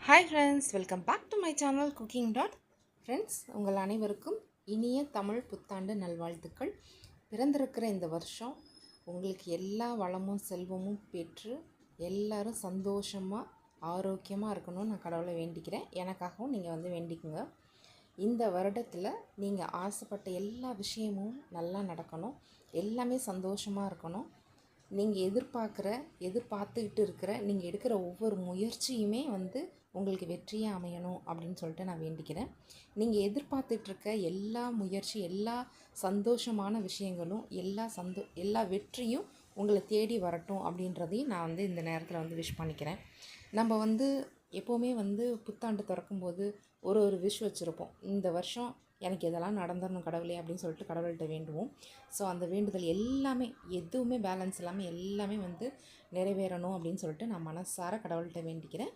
Hi friends, welcome back to my channel cooking dot. Friends, உங்கள் அனைவருக்கும் இனிய தமிழ் புத்தாண்டு நல்வாழ்த்துக்கள். பிறந்திருக்கிற இந்த வருஷம் உங்களுக்கு எல்லா வளமும் செல்வமும் பெற்று எல்லோரும் சந்தோஷமாக ஆரோக்கியமாக இருக்கணும்னு நான் கடவுளை வேண்டிக்கிறேன். எனக்காகவும் நீங்கள் வேண்டிக்குங்க. இந்த வருடத்தில் நீங்கள் ஆசைப்பட்ட எல்லா விஷயமும் நல்லா நடக்கணும், எல்லாமே சந்தோஷமாக இருக்கணும். நீங்கள் எதிர்பார்த்துக்கிட்டு இருக்கிற நீங்கள் எடுக்கிற ஒவ்வொரு முயற்சியுமே உங்களுக்கு வெற்றியாக அமையணும் அப்படின்னு சொல்லிட்டு நான் வேண்டிக்கிறேன். நீங்கள் எதிர்பார்த்துட்ருக்க எல்லா முயற்சி, எல்லா சந்தோஷமான விஷயங்களும், எல்லா வெற்றியும் உங்களை தேடி வரட்டும் அப்படின்றதையும் நான் இந்த நேரத்தில் விஷ் பண்ணிக்கிறேன். நம்ம எப்போவுமே புத்தாண்டு திறக்கும்போது ஒரு விஷ் வச்சுருப்போம். இந்த வருஷம் எனக்கு இதெல்லாம் நடந்துடணும் கடவுளே அப்படின்னு சொல்லிட்டு கடவுள்கிட்ட வேண்டுவோம். ஸோ அந்த வேண்டுதல் எல்லாமே எதுவுமே பேலன்ஸ் இல்லாமல் எல்லாமே நிறைவேறணும் அப்படின்னு சொல்லிட்டு நான் மனசார கடவுள்கிட்ட வேண்டிக்கிறேன்.